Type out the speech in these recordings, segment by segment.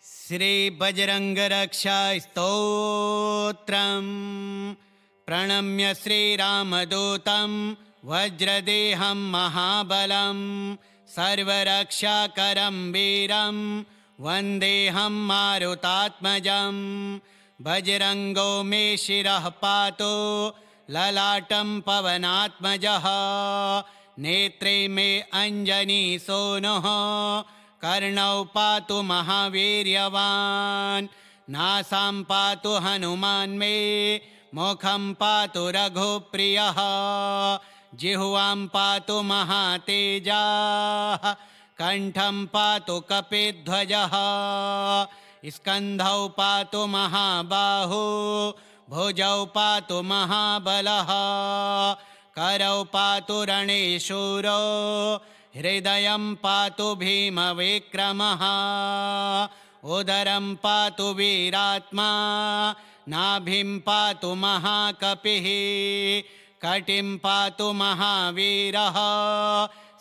श्री बजरंगरक्षा स्तोत्रम्। प्रणम्य श्रीरामदूतं वज्रदेहं महाबलं सर्वरक्षाकरं वीरं वन्देऽहं मारुतात्मजं। बजरंगो मे शिरः पातु ललाटं पवनात्मजः। नेत्रे मे अञ्जनीसूनुः कर्णौ पातु महावीर्यवान्। नासां पातु हनुमान् मे मुखं पातु रघुप्रियः। जिह्वां पातु महातेजाः कण्ठं पातु कपिध्वजः। स्कन्धौ पातु महाबाहु भुजौ पातु महाबलः। करौ पातु रणेशूरो हृदयं पातु भीमविक्रमः। उदरं पातु वीरात्मा नाभिं पातु महाकपिः। कटिं पातु महावीरः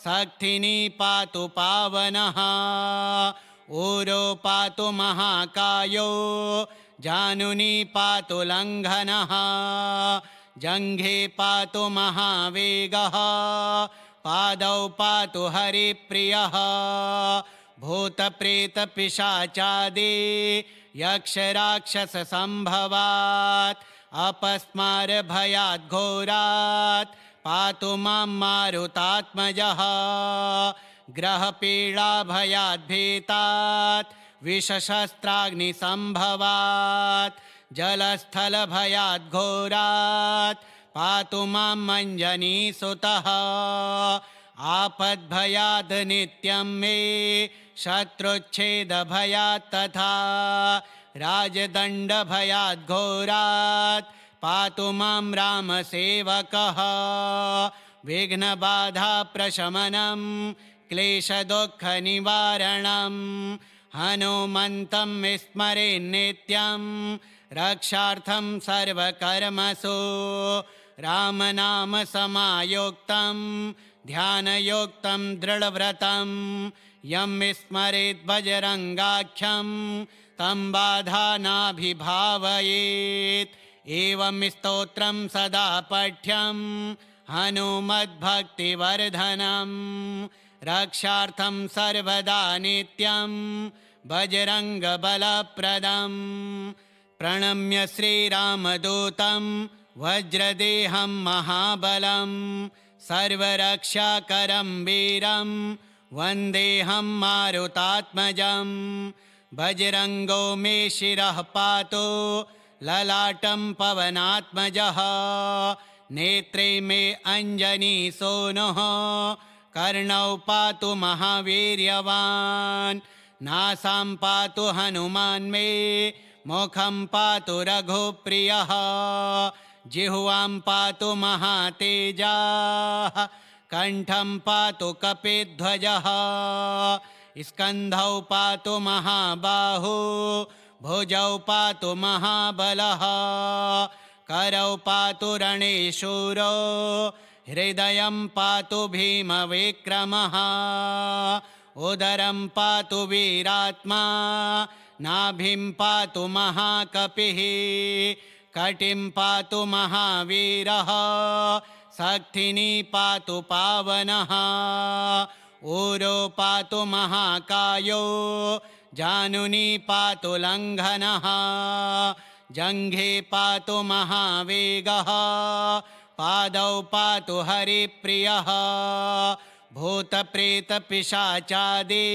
शक्तिनी पातु पावनः। ऊरो पातु महाकायो जानुनी पातु लङ्घनः। जङ्घे पातु महावेगः पादौ पातु हरिप्रियः। भूतप्रेतपिशाचादि यक्षराक्षससम्भवात् अपस्मारभयाद्घोरात् पातु मां मारुतात्मजः। ग्रहपीडाभयाद्भीतात् विषशस्त्राग्निसम्भवात् जलस्थलभयाद्घोरात् पातु मां मञ्जनीसुतः। आपद्भयाद् नित्यं मे शत्रुच्छेदभयात् तथा राजदण्डभयाद्घोरात् पातु मां रामसेवकः। विघ्नबाधाप्रशमनं क्लेशदुःखनिवारणं हनुमन्तं स्मरेन्नित्यं रक्षार्थं सर्वकर्मसु। रामनामसमायुक्तं ध्यानयुक्तं दृढव्रतं यं स्मरेत् बजरंगाख्यं तं बाधा नाभिभावयेत्। एवं स्तोत्रं सदा पठ्यं हनुमद्भक्तिवर्धनं रक्षार्थं सर्वदा नित्यं बजरंगबलप्रदं। प्रणम्य श्रीरामदूतं वज्रदेहं महाबलं सर्वरक्षाकरं वीरं वन्देऽहं मारुतात्मजं। बजरंगो मे शिरः पातु ललाटं पवनात्मजः। नेत्रे मे अञ्जनीसूनुः कर्णौ पातु महावीर्यवान्। नासां पातु हनुमान् मे मुखं पातु रघुप्रियः। जिह्वां पातु महातेजाः कण्ठं पातु कपिध्वजः। स्कन्धौ पातु महाबाहु भुजौ पातु महाबलः। करौ पातु रणेशूरो हृदयं पातु भीमविक्रमः। उदरं पातु वीरात्मा नाभिं पातु महाकपिः। कटिं पातु महावीरः शक्तिनी पातु पावनः। ऊरो पातु महाकायो जानुनी पातु लङ्घनः। जङ्घे पातु महावेगः पादौ पातु हरिप्रियः। भूतप्रेतपिशाचादि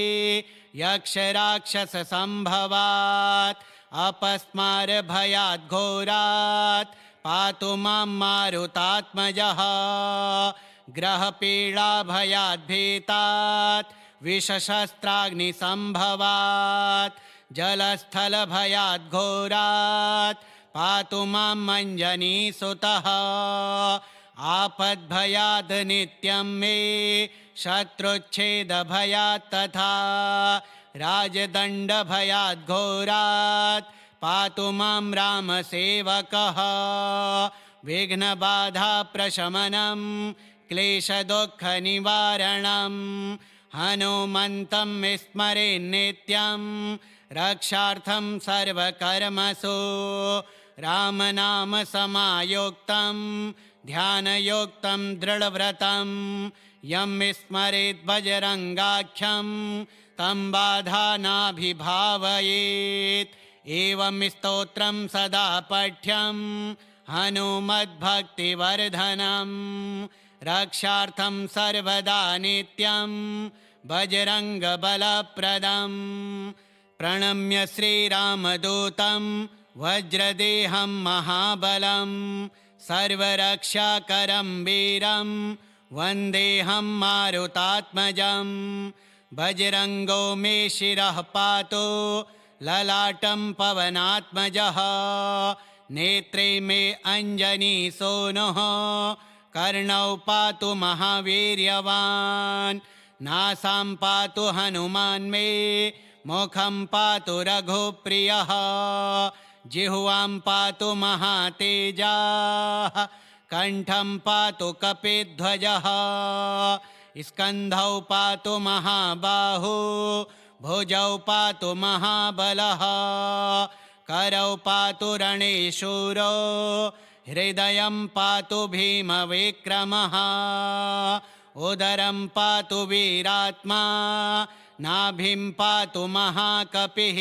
यक्षराक्षससम्भवात् अपस्मारभयाद्घोरात् पातु मां मारुतात्मजः। ग्रहपीडाभयाद्भीतात् विषशस्त्राग्निसम्भवात् जलस्थलभयाद्घोरात् पातु मां मञ्जनीसुतः। आपद्भयाद् नित्यं मे शत्रुच्छेदभयात् तथा राजदण्डभयाद्घोरात् पातु मां रामसेवकः। विघ्नबाधाप्रशमनं क्लेशदुःखनिवारणं हनुमन्तं स्मरेन्नित्यं रक्षार्थं सर्वकर्मसु रामनाम समायुक्तं ध्यानयुक्तं दृढव्रतं यं स्मरेत् बजरंगाख्यं तं बाधा नाभिभावयेत्। एवं स्तोत्रं सदा पठ्यं हनुमद्भक्तिवर्धनं रक्षार्थं सर्वदा नित्यं बजरंगबलप्रदं। प्रणम्य श्रीरामदूतं वज्रदेहं महाबलं सर्वरक्षाकरं वीरं वन्देऽहं मारुतात्मजं। बजरंगो मे शिरः पातु ललाटं पवनात्मजः नेत्रे मे अञ्जनीसूनुः कर्णौ पातु महावीर्यवान्। नासां पातु हनुमान् मे मुखं पातु रघुप्रियः जिह्वां पातु महातेजाः कण्ठं पातु कपिध्वजः। स्कन्धौ पातु महाबाहु भुजौ पातु महाबलः करौ पातु रणेशूरो हृदयं पातु भीमविक्रमः। उदरं पातु वीरात्मा नाभिं पातु महाकपिः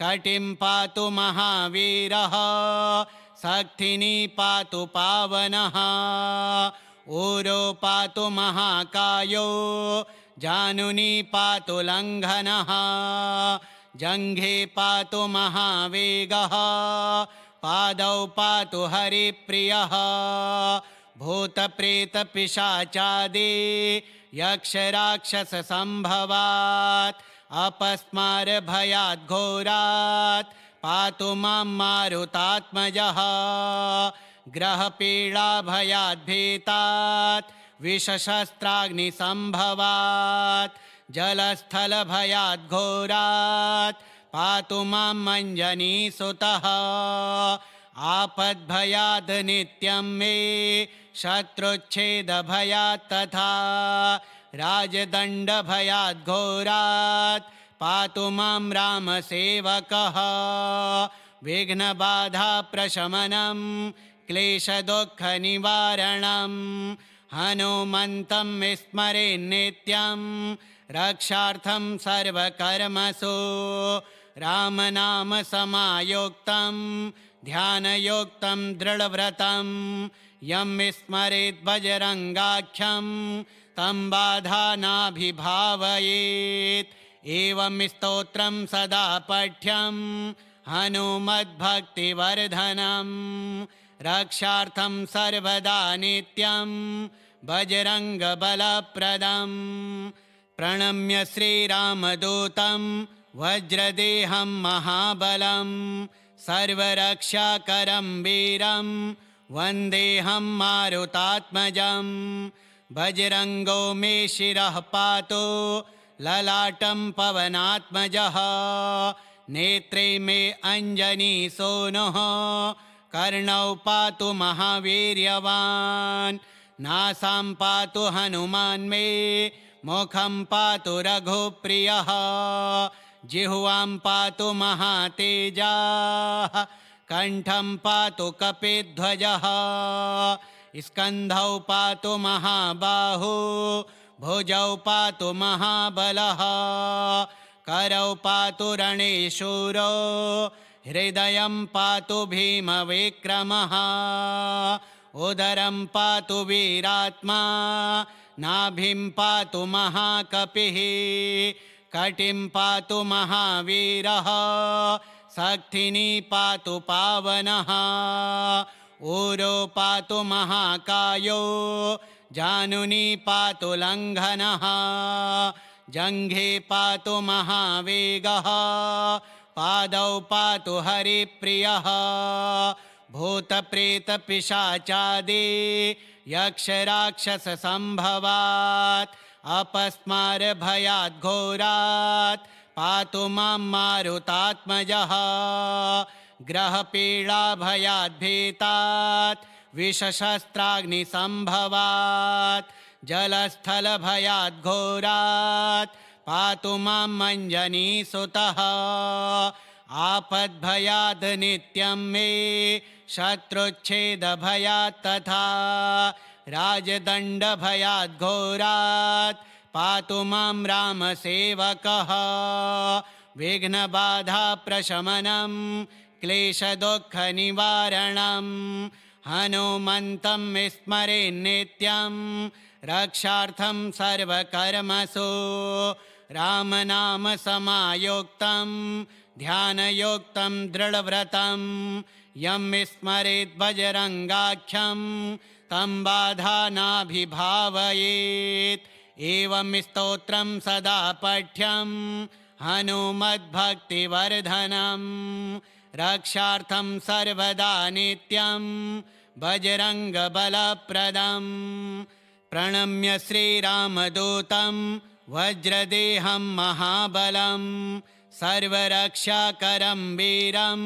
कटिं पातु महावीरः शक्तिनी पातु पावनः। ऊरो पातु महाकायो जानुनी पातु लङ्घनः जङ्घे पातु महावेगः पादौ पातु हरिप्रियः। भूतप्रेतपिशाचादि यक्षराक्षससम्भवात् अपस्मारभयात् घोरात् पातु मां मारुतात्मजः। ग्रहपीडाभयात् भीतात् विषशस्त्राग्निसम्भवात् जलस्थलभयात् घोरात् पातु मां अञ्जनीसुतः। आपद्भयात् नित्यं मे शत्रुच्छेदभयात् तथा राजदण्डभयात् घोरात् पातु मां रामसेवकः। विघ्नबाधाप्रशमनं क्लेशदुःखनिवारणं हनुमन्तं स्मरेन्नित्यं रक्षार्थं सर्वकर्मसु। रामनाम समायुक्तं ध्यानयुक्तं दृढव्रतं यं स्मरेत् बजरंगाख्यं तं बाधा नाभिभावयेत्। एवं स्तोत्रं सदा पठ्यं हनुमद्भक्तिवर्धनं रक्षार्थं सर्वदा नित्यं बजरंगबलप्रदं। प्रणम्य श्रीरामदूतं वज्रदेहं महाबलं सर्वरक्षाकरं वीरं वन्देऽहं मारुतात्मजं। बजरंगो मे शिरः पातु ललाटं पवनात्मजः नेत्रे मे अञ्जनीसूनुः कर्णौ पातु महावीर्यवान्। नासां पातु हनुमान् मे मुखं पातु रघुप्रियः जिह्वां पातु महातेजाः कण्ठं पातु कपिध्वजः। स्कन्धौ पातु महाबाहु भुजौ पातु महाबलः करौ पातु रणेशूरो हृदयं पातु भीमविक्रमः। उदरं पातु वीरात्मा नाभिं पातु महाकपिः कटिं पातु महावीरः शक्तिनी पातु पावनः। ऊरो पातु महाकायो जानुनी पातु लङ्घनः जङ्घे पातु महावेगः पादौ पातु हरिप्रियः। भूतप्रेतपिशाचादि यक्षराक्षससम्भवात् अपस्मारभयात् घोरात् पातु मां मारुतात्मजः। ग्रहपीडाभयात् भीतात् विषशस्त्राग्निसम्भवात् जलस्थलभयात् घोरात् पातु मां मञ्जनीसुतः आपद्भयाद् नित्यं मे शत्रुच्छेदभयात् तथा राजदण्डभयाद् घोरात् पातु मां रामसेवकः विघ्नबाधाप्रशमनं क्लेशदुःखनिवारणं हनुमन्तं स्मरेन्नित्यं रक्षार्थं सर्वकर्मसु रामनामसमायुक्तं ध्यानयुक्तं दृढव्रतं यं स्मरेत् बजरङ्गाख्यं तं बाधा नाभिभावयेत् एवं स्तोत्रं सदा पठ्यं हनुमद्भक्तिवर्धनं रक्षार्थं सर्वदा नित्यं बजरङ्गबलप्रदं प्रणम्य श्रीरामदूतं वज्रदेहं महाबलं सर्वरक्षाकरं वीरं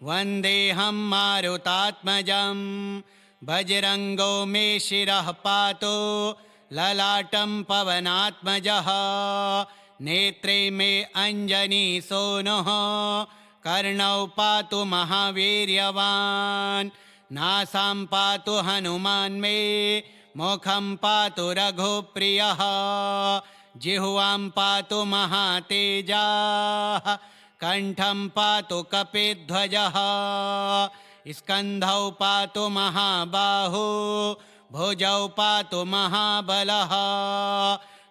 वन्देऽहं मारुतात्मजं बजरङ्गो मे शिरः पातु ललाटं पवनात्मजः नेत्रे मे अञ्जनीसूनुः कर्णौ पातु महावीर्यवान् नासां पातु हनुमान् मे मुखं पातु रघुप्रियः जिह्वां पातु महातेजाः कण्ठं पातु कपिध्वजः स्कन्धौ पातु महाबाहु भुजौ पातु महाबलः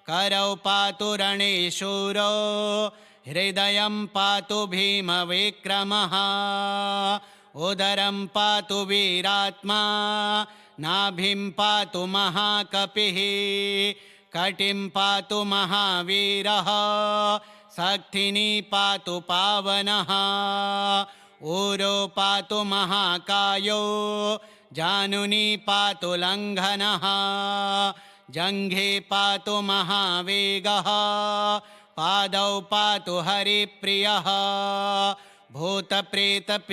करौ पातु रणेशूरो हृदयं पातु भीमविक्रमः उदरं पातु वीरात्मा नाभिं पातु महाकपिः कटिं पातु महावीरः शक्तिनी पातु पावनः ऊरो पातु महाकायो जानुनी पातु लङ्घनः जङ्घे पातु महावेगः पादौ पातु हरिप्रियः भूतप्रेतपिशाचादि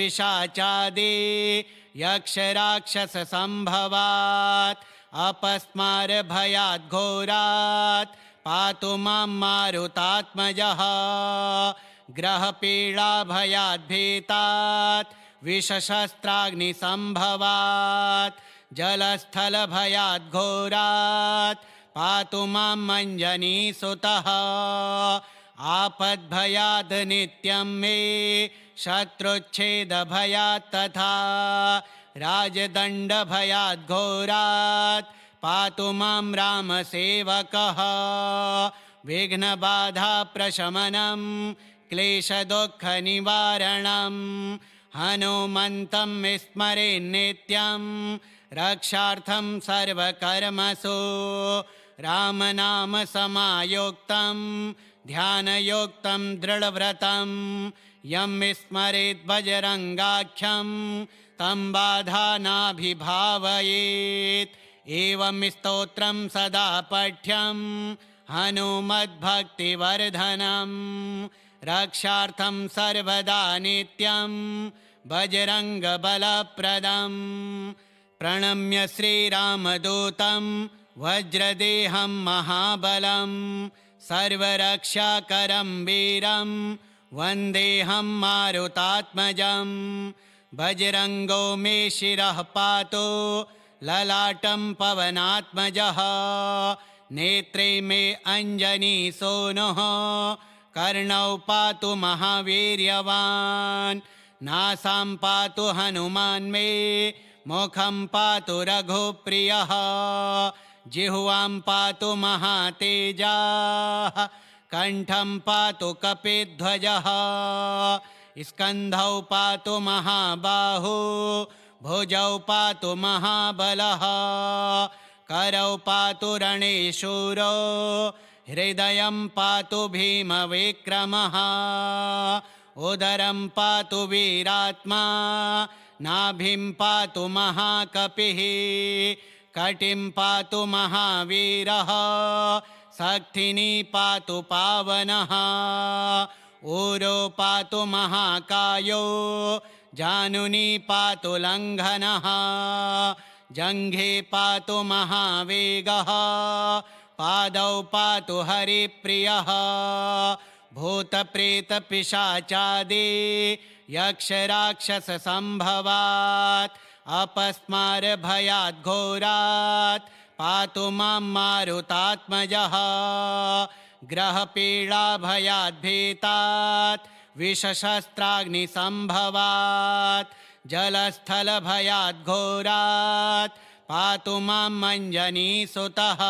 यक्षराक्षससम्भवात् अपस्मारभयाद् घोरात् पातु मां मारुतात्मजः ग्रहपीडाभयाद् भीतात् विषशस्त्राग्निसम्भवात् जलस्थलभयाद् घोरात् पातु मां मञ्जनीसुतः आपद्भयाद् नित्यं मे शत्रुच्छेदभयात् तथा राजदण्डभयाद् घोरात् पातु मां रामसेवकः विघ्नबाधाप्रशमनं क्लेशदुःखनिवारणं हनुमन्तं स्मरेन्नित्यं रक्षार्थं सर्वकर्मसु रामनामसमायुक्तं ध्यानयुक्तं दृढव्रतं यं स्मरेत् बजरङ्गाख्यं तं बाधा नाभिभावयेत् एवं स्तोत्रं सदा पठ्यं हनुमद्भक्तिवर्धनं रक्षार्थं सर्वदा नित्यं बजरङ्गबलप्रदं प्रणम्य श्रीरामदूतं वज्रदेहं महाबलं सर्वरक्षाकरं वीरं वन्देऽहं मारुतात्मजं बजरङ्गो मे शिरः पातु ललाटं पवनात्मजः नेत्रे मे अञ्जनीसूनुः कर्णौ पातु महावीर्यवान् नासां पातु हनुमान् मे मुखं पातु रघुप्रियः जिह्वां पातु महातेजाः कण्ठं पातु कपिध्वजः स्कन्धौ पातु महाबाहु भुजौ पातु महाबलः करौ पातु रणेशूरो हृदयं पातु भीमविक्रमः उदरं पातु वीरात्मा नाभिं पातु महाकपिः कटिं पातु महावीरः शक्तिनी पातु पावनः ऊरो पातु महाकायो जानुनी पातु लङ्घनः जङ्घे पातु महावेगः पादौ पातु हरिप्रियः भूतप्रेतपिशाचादि यक्षराक्षससम्भवात् अपस्मारभयात् घोरात् पातु मां मारुतात्मजः ग्रहपीडाभयात् भीतात् विषशस्त्राग्निसम्भवात् जलस्थलभयात् घोरात् पातु मां मञ्जनीसुतः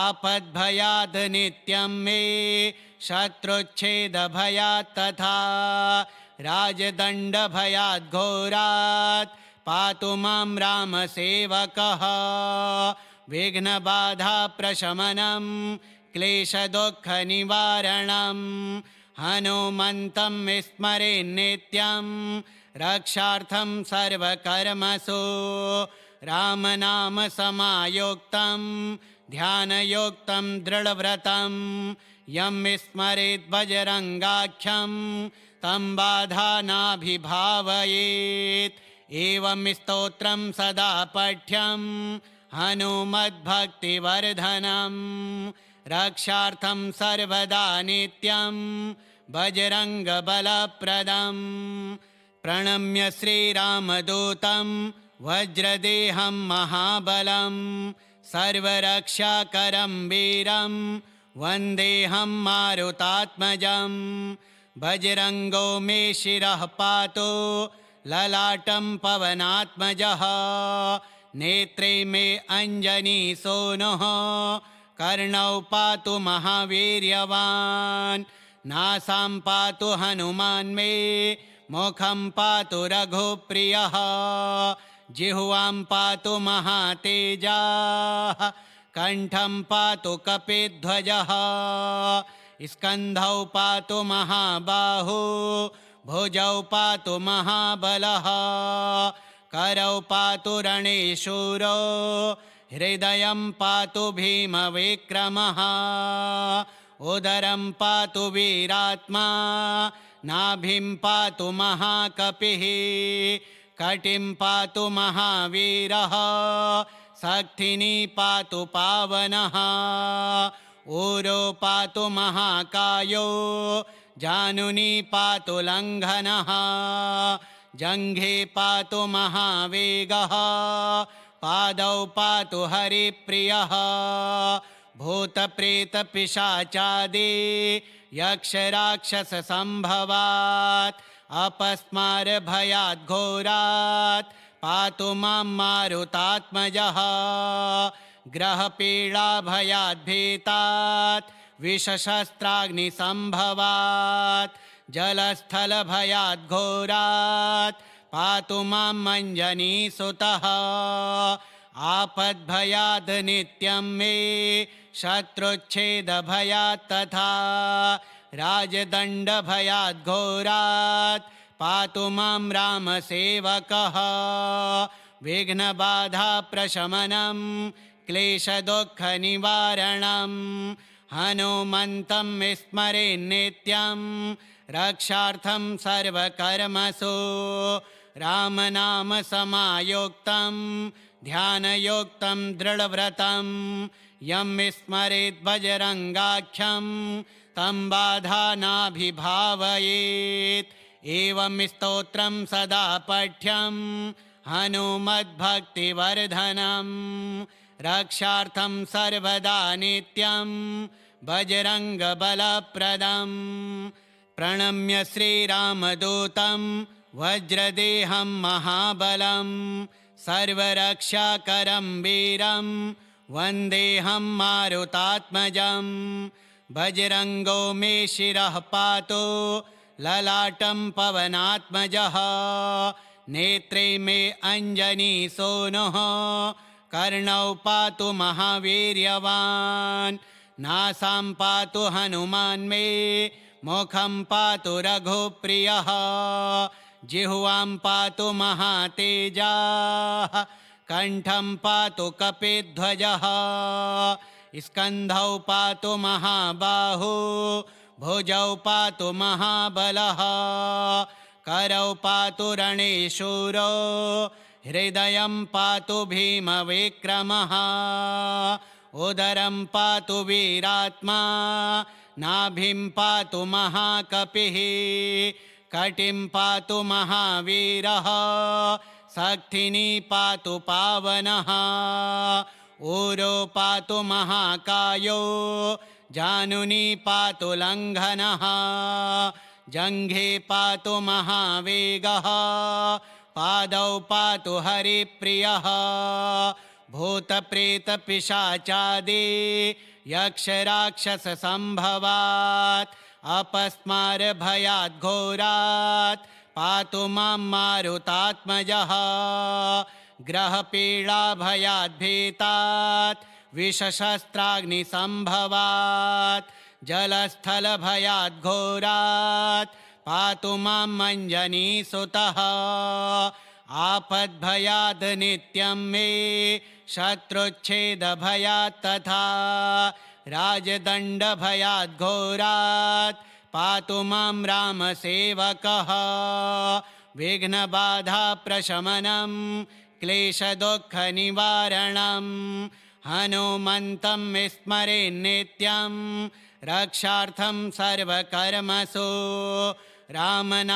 आपद्भयाद् नित्यं मे शत्रुच्छेदभयात् तथा राजदण्डभयात् घोरात् पातु मां रामसेवकः विघ्नबाधाप्रशमनं क्लेशदुःखनिवारणं हनुमन्तं विस्मरेन्नित्यं रक्षार्थं सर्वकर्मसु रामनामसमायुक्तं ध्यानयुक्तं दृढव्रतं यं विस्मरेत् बजरङ्गाख्यं तं बाधा नाभिभावयेत् एवं स्तोत्रं सदा पठ्यं हनुमद्भक्तिवर्धनं रक्षार्थं सर्वदा नित्यं बजरङ्गबलप्रदं प्रणम्य श्रीरामदूतं वज्रदेहं महाबलं सर्वरक्षाकरं वीरं वन्देऽहं मारुतात्मजं बजरङ्गो मे शिरः पातु ललाटं पवनात्मजः नेत्रे मे अञ्जनीसूनुः कर्णौ पातु महावीर्यवान् नासां पातु हनुमान् मे मुखं पातु रघुप्रियः जिह्वां पातु महातेजाः कण्ठं पातु कपिध्वजः स्कन्धौ पातु महाबाहु भुजौ पातु महाबलः करौ पातु रणेशूरो हृदयं पातु भीमविक्रमः उदरं पातु वीरात्मा नाभिं पातु महाकपिः कटिं पातु महावीरः शक्तिनी पातु पावनः ऊरो पातु महाकायो जानुनी पातु लङ्घनः जङ्घे पातु महावेगः पादौ पातु हरिप्रियः भूतप्रेतपिशाचादि यक्षराक्षससम्भवात् अपस्मारभयात् घोरात् पातु मां मारुतात्मजः ग्रहपीडाभयात् भीतात् विषशस्त्राग्निसम्भवात् जलस्थलभयात् घोरात् पातु मां मञ्जनीसुतः आपद्भयाद् नित्यं मे शत्रुच्छेदभयात् तथा राजदण्डभयात् घोरात् पातु मां रामसेवकः विघ्नबाधाप्रशमनं क्लेशदुःखनिवारणं हनुमन्तं विस्मरेन्नित्यं रक्षार्थं सर्वकर्मसु रामनामसमायुक्तं ध्यानयुक्तं दृढव्रतं यं विस्मरेत् बजरङ्गाख्यं तं बाधा नाभिभावयेत् एवं स्तोत्रं सदा पठ्यं हनुमद्भक्तिवर्धनं रक्षार्थं सर्वदा नित्यं बजरङ्गबलप्रदं प्रणम्य श्रीरामदूतं वज्रदेहं महाबलं सर्वरक्षाकरं वीरं वन्देऽहं मारुतात्मजं बजरङ्गो मे शिरः पातु ललाटं पवनात्मजः नेत्रे मे अञ्जनीसूनुः कर्णौ पातु महावीर्यवान् नासां पातु हनुमान् मे मुखं पातु रघुप्रियः जिह्वां पातु महातेजाः कण्ठं पातु कपिध्वजः स्कन्धौ पातु महाबाहु भुजौ पातु महाबलः करौ पातु रणेशूरो हृदयं पातु भीमविक्रमः उदरं पातु वीरात्मा नाभिं पातु महाकपिः कटिं पातु महावीरः सक्थिनी पातु पावनः ऊरो पातु महाकायो जानुनी पातु लङ्घनः जङ्घे पातु महावेगः पादौ पातु हरिप्रियः भूतप्रेतपिशाचादि यक्षराक्षससम्भवात् अपस्मारभयात् घोरात् पातु मां मारुतात्मजः ग्रहपीडाभयात् भीतात् विषशस्त्राग्निसम्भवात् जलस्थलभयात् घोरात् पातु मां मञ्जनीसुतः आपद्भयात् नित्यं मे शत्रुच्छेदभयात् तथा राजदण्डभयात् घोरात् पातु मां रामसेवकः विघ्नबाधाप्रशमनं क्लेशदुःखनिवारणं हनुमन्तं स्मरेन्नित्यं रक्षार्थं सर्वकर्मसु रामनामसमायुक्तं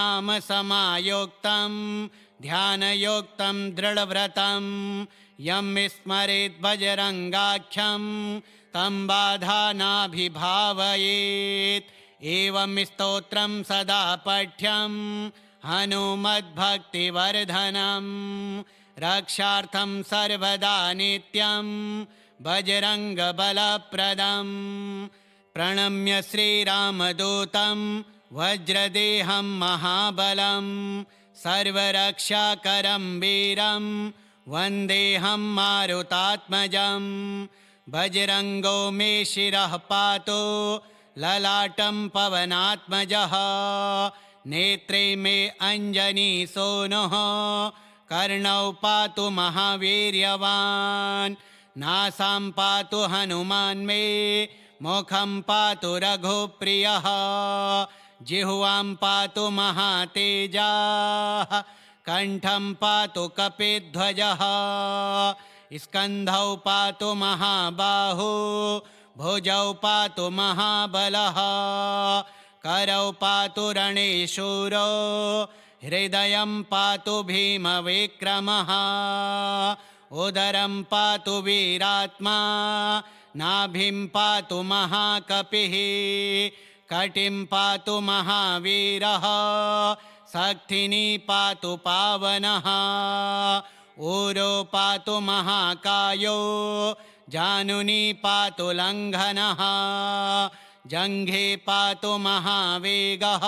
ध्यानयुक्तं दृढव्रतं यं स्मरेत् बजरङ्गाख्यं तं बाधा नाभिभावयेत् एवं स्तोत्रं सदा पठ्यं हनुमद्भक्तिवर्धनं रक्षार्थं सर्वदा नित्यं बजरङ्गबलप्रदं प्रणम्य श्रीरामदूतं वज्रदेहं महाबलं सर्वरक्षाकरं वीरं वन्देऽहं मारुतात्मजं बजरङ्गो मे शिरः पातु ललाटं पवनात्मजः नेत्रे मे अञ्जनीसूनुः कर्णौ पातु महावीर्यवान् नासां पातु हनुमान् मे मुखं पातु रघुप्रियः जिह्वां पातु महातेजाः कण्ठं पातु कपिध्वजः स्कन्धौ पातु महाबाहु भुजौ पातु महाबलः करौ पातु रणेशूरो हृदयं पातु भीमविक्रमः उदरं पातु वीरात्मा नाभिं पातु महाकपिः कटिं पातु महावीरः सक्थिनी पातु पावनः ऊरो पातु महाकायो जानुनी पातु लङ्घनः जङ्घे पातु महावेगः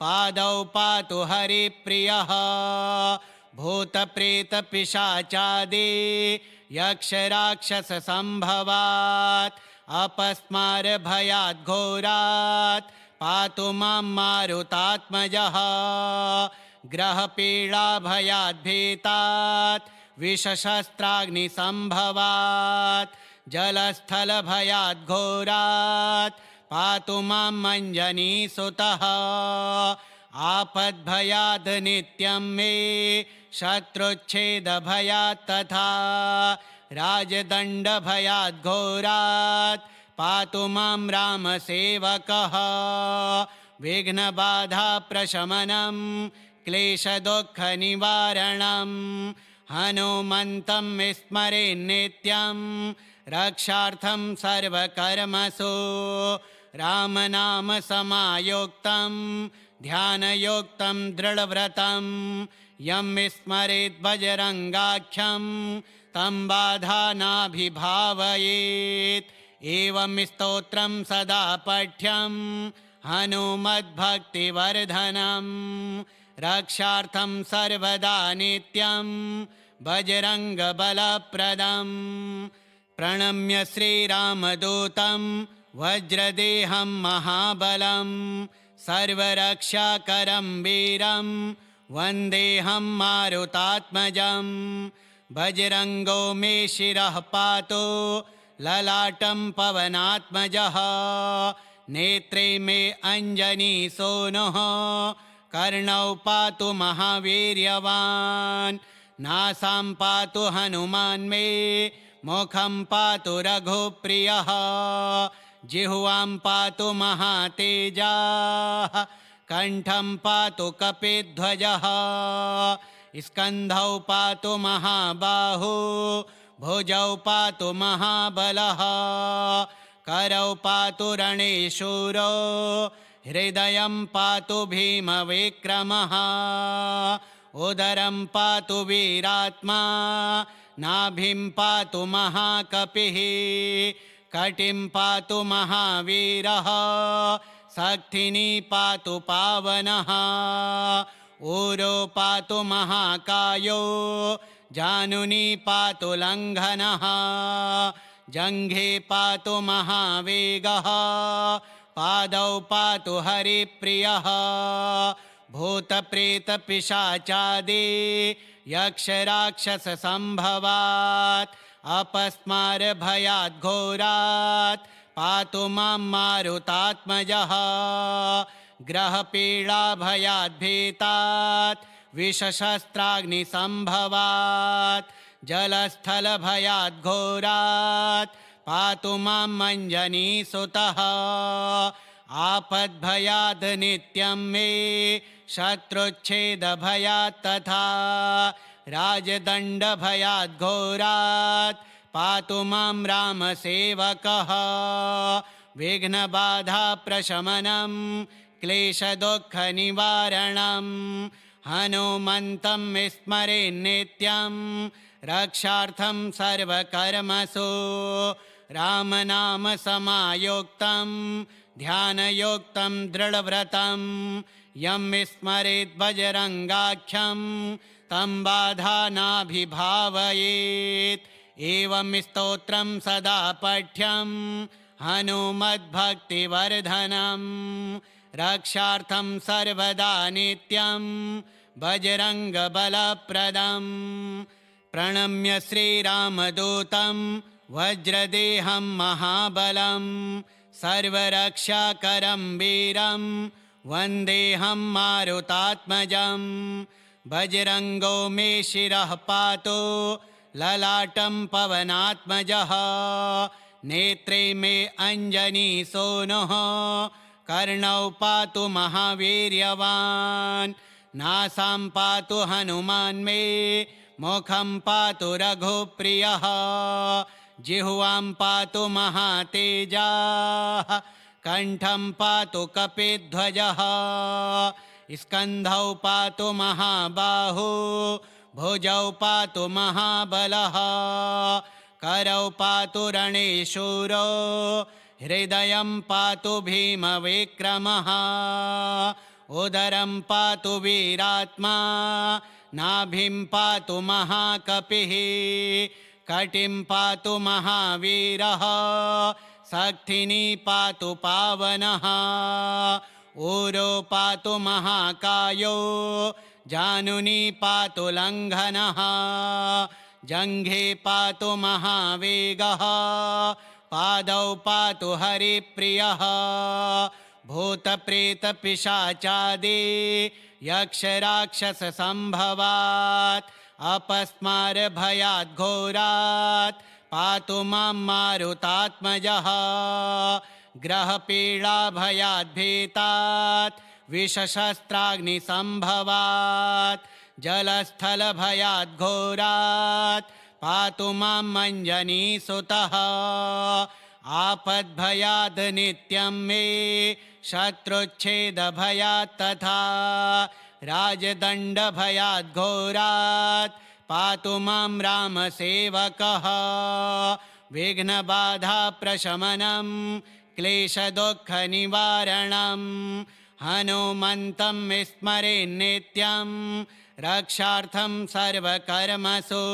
पादौ पातु हरिप्रियः भूतप्रेतपिशाचादि यक्षराक्षससम्भवात् अपस्मारभयात् घोरात् पातु मां मारुतात्मजः ग्रहपीडाभयात् भीतात् विषशस्त्राग्निसम्भवात् जलस्थलभयात् घोरात् पातु मां मञ्जनीसुतः आपद्भयात् नित्यं मे शत्रुच्छेदभयात् तथा राजदण्डभयात् घोरात् पातु मां रामसेवकः विघ्नबाधाप्रशमनं क्लेशदुःखनिवारणं हनुमन्तं स्मरेन्नित्यं रक्षार्थं सर्वकर्मसु रामनामसमायुक्तं ध्यानयुक्तं दृढव्रतं यं स्मरेत् बजरङ्गाख्यं तं बाधा नाभिभावयेत् एवं स्तोत्रं सदा पठ्यं हनुमद्भक्तिवर्धनं रक्षार्थं सर्वदा नित्यं बजरङ्गबलप्रदं प्रणम्य श्रीरामदूतं वज्रदेहं महाबलं सर्वरक्षाकरं वीरं वन्देऽहं मारुतात्मजं बजरङ्गो मे शिरः पातु ललाटं पवनात्मजः नेत्रे मे अञ्जनीसूनुः कर्णौ पातु महावीर्यवान् नासां पातु हनुमान् मे मुखं पातु रघुप्रियः जिह्वां पातु महातेजाः कण्ठं पातु कपिध्वजः स्कन्धौ पातु महाबाहु भुजौ पातु महाबलः करौ पातु रणेशूरो हृदयं पातु भीमविक्रमः उदरं पातु वीरात्मा नाभिं पातु महाकपिः कटिं पातु महावीरः सक्थिनी पातु पावनः ऊरो पातु महाकायो जानुनी पातु लङ्घनः जङ्घे पातु महावेगः पादौ पातु हरिप्रियः भूतप्रेतपिशाचादि यक्षराक्षससम्भवात् अपस्मारभयात् घोरात् पातु मां मारुतात्मजः ग्रहपीडाभयात् भीतात् विषशस्त्राग्निसम्भवात् जलस्थलभयात् घोरात् पातु मां मञ्जनीसुतः आपद्भयात् नित्यं मे शत्रुच्छेदभयात् तथा राजदण्डभयात् घोरात् पातु मां रामसेवकः विघ्नबाधाप्रशमनं क्लेशदुःखनिवारणं हनुमन्तं स्मरेन्नित्यं रक्षार्थं सर्वकर्मसु रामनामसमायुक्तं ध्यानयुक्तं दृढव्रतं यं स्मरेत् बजरङ्गाख्यं तं बाधा नाभिभावयेत् एवं स्तोत्रं सदा पठ्यं हनुमद्भक्तिवर्धनं रक्षार्थं सर्वदा नित्यं बजरङ्गबलप्रदं प्रणम्य श्रीरामदूतं वज्रदेहं महाबलं सर्वरक्षाकरं वीरं वन्देऽहं मारुतात्मजं बजरङ्गो मे शिरः पातु ललाटं पवनात्मजः नेत्रे मे अञ्जनीसूनुः कर्णौ पातु महावीर्यवान् नासां पातु हनुमान् मे मुखं पातु रघुप्रियः जिह्वां पातु महातेजाः कण्ठं पातु कपिध्वजः स्कन्धौ पातु महाबाहु भुजौ पातु महाबलः करौ पातु रणेशूरो हृदयं पातु भीमविक्रमः उदरं पातु वीरात्मा नाभिं पातु महाकपिः कटिं पातु महावीरः सक्थिनी पातु पावनः ऊरो पातु महाकायो जानुनी पातु लङ्घनः जङ्घे पातु महावेगः पादौ पातु हरिप्रियः भूतप्रेतपिशाचादि यक्षराक्षससम्भवात् अपस्मारभयात् घोरात् पातु मां मारुतात्मजः ग्रहपीडाभयात् भीतात् विषशस्त्राग्निसम्भवात् जलस्थलभयात् घोरात् पातु मां मञ्जनीसुतः आपद्भयात् नित्यं मे शत्रुच्छेदभयात् तथा राजदण्डभयात् घोरात् पातु मां रामसेवकः विघ्नबाधाप्रशमनं क्लेशदुःखनिवारणं हनुमन्तं स्मरेन्नित्यं रक्षार्थं सर्वकर्मसु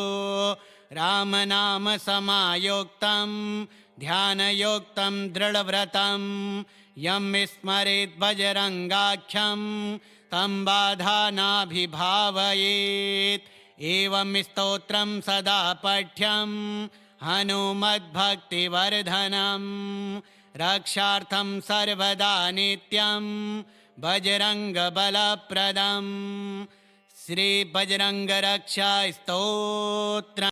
रामनामसमायुक्तं ध्यानयुक्तं दृढव्रतं यं स्मरेत् बजरङ्गाख्यं तं बाधा नाभिभावयेत् एवं स्तोत्रं सदा पठ्यं हनुमद्भक्तिवर्धनं रक्षार्थं सर्वदा नित्यं बजरङ्गबलप्रदं श्रीबजरङ्गरक्षा स्तोत्रम्।